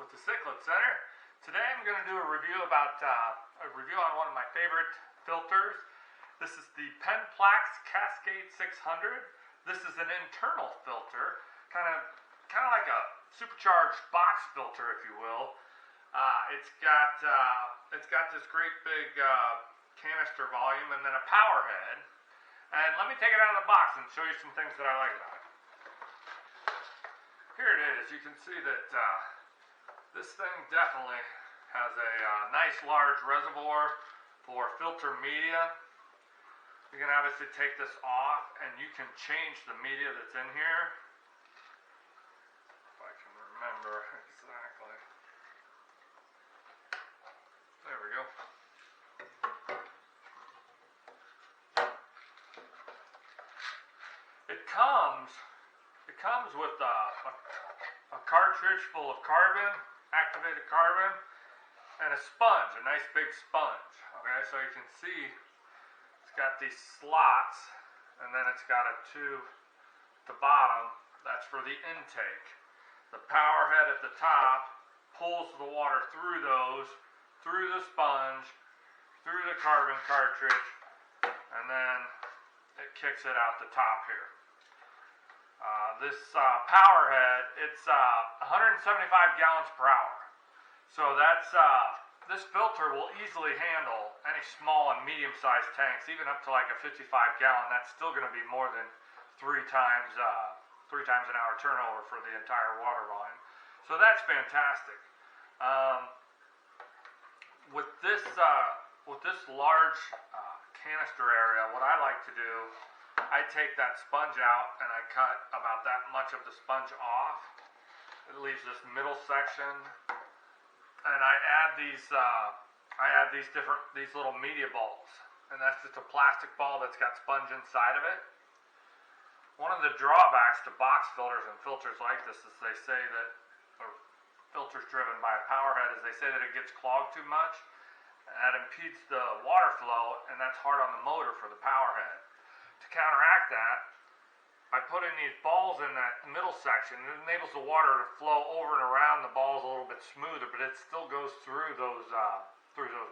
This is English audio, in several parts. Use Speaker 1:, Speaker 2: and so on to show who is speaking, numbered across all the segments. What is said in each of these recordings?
Speaker 1: with the Cichlid Center. Today I'm going to do a review about on one of my favorite filters. This is the Penn Plax Cascade 600. This is an internal filter, kind of like a supercharged box filter, if you will. It's got this great big canister volume and then a power head. And let me take it out of the box and show you some things that I like about it. Here it is. You can see that this thing definitely has a nice large reservoir for filter media. You can obviously take this off and you can change the media that's in here. If I can remember exactly. There we go. It comes with a cartridge full of carbon, activated carbon, and a sponge, a nice big sponge. Okay, so you can see it's got these slots, and then it's got a tube at the bottom. That's for the intake. The power head at the top pulls the water through those, through the sponge, through the carbon cartridge, and then it kicks it out the top here. This power head, it's 175 gallons per hour. So that's this filter will easily handle any small and medium-sized tanks, even up to like a 55 gallon. That's still going to be more than three times an hour turnover for the entire water volume. So that's fantastic. With this large canister area, what I like to do, I take that sponge out and I cut about that much of the sponge off. It leaves this middle section, and I add these little media balls, and that's just a plastic ball that's got sponge inside of it. One of the drawbacks to box filters and filters like this is they say that, or filters driven by a power head, is they say that it gets clogged too much, and that impedes the water flow, and that's hard on the motor for the power head. To counteract that, I put in these balls in that middle section. It enables the water to flow over and around the balls a little bit smoother, but it still goes through those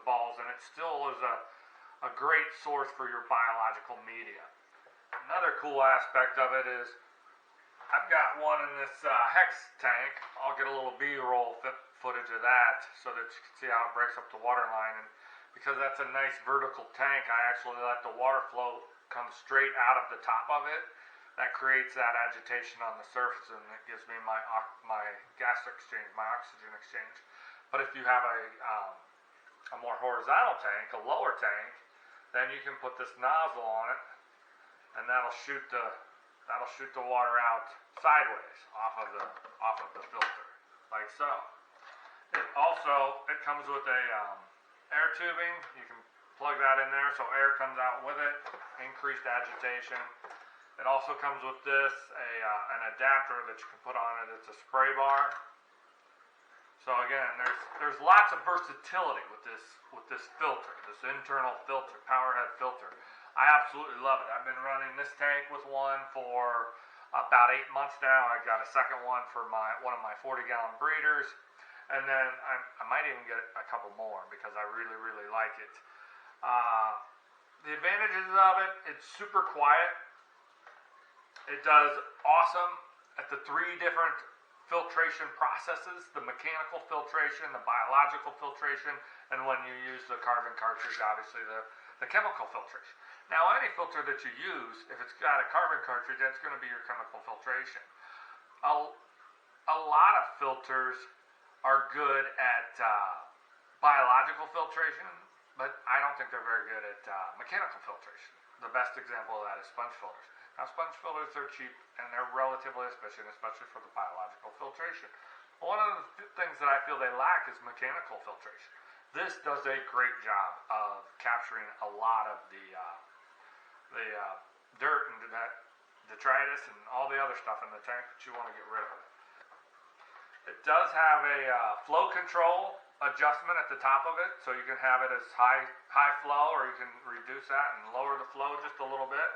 Speaker 1: balls, and it still is a great source for your biological media. Another cool aspect of it is I've got one in this Hex Tank. I'll get a little B-roll footage of that so that you can see how it breaks up the water line. And because that's a nice vertical tank, I actually let the water flow come straight out of the top of it. That creates that agitation on the surface, and it gives me my gas exchange, my oxygen exchange. But if you have a more horizontal tank, a lower tank, then you can put this nozzle on it, and that'll shoot the water out sideways off of the filter, like so. It comes with a air tubing. You can plug that in there so air comes out with it, increased agitation. It also comes with this, an adapter that you can put on it. It's a spray bar. So again, there's lots of versatility with this filter, this internal filter, power head filter. I absolutely love it. I've been running this tank with one for about 8 months now. I got a second one for one of my 40-gallon breeders, and then I might even get a couple more because I really, really like it. The advantages of it, it's super quiet. It does awesome at the 3 different filtration processes: the mechanical filtration, the biological filtration, and when you use the carbon cartridge, obviously the chemical filtration. Now, any filter that you use, if it's got a carbon cartridge, that's going to be your chemical filtration. A lot of filters are good at biological filtration, but I don't think they're very good at mechanical filtration. The best example of that is sponge filters. Now, sponge filters are cheap and they're relatively efficient, especially for the biological filtration. One of the things that I feel they lack is mechanical filtration. This does a great job of capturing a lot of the dirt and detritus and all the other stuff in the tank that you want to get rid of. It does have a flow control adjustment at the top of it, so you can have it as high flow, or you can reduce that and lower the flow just a little bit.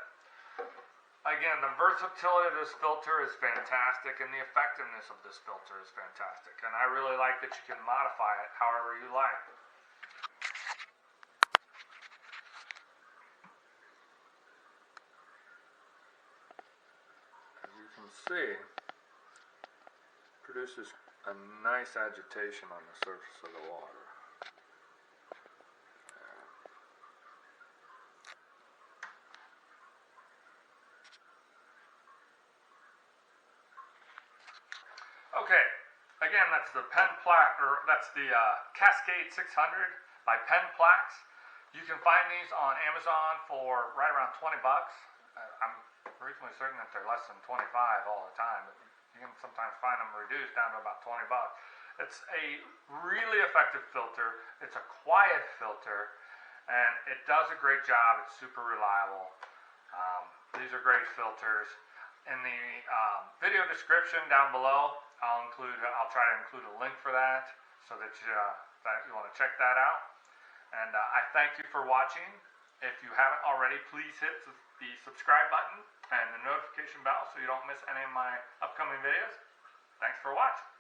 Speaker 1: Again, the versatility of this filter is fantastic, and the effectiveness of this filter is fantastic. And I really like that you can modify it however you like. As you can see, it produces a nice agitation on the surface of the water. Okay, again, that's the Penn Plax, or that's the Cascade 600 by Penn Plax. You can find these on Amazon for right around 20 bucks. I'm reasonably certain that they're less than 25 all the time, but you can sometimes find them reduced down to about 20 bucks. It's a really effective filter. It's a quiet filter, and it does a great job. It's super reliable. These are great filters. In the video description down below, I'll try to include a link for that so that you want to check that out. And I thank you for watching. If you haven't already, please hit the subscribe button and the notification bell so you don't miss any of my upcoming videos. Thanks for watching.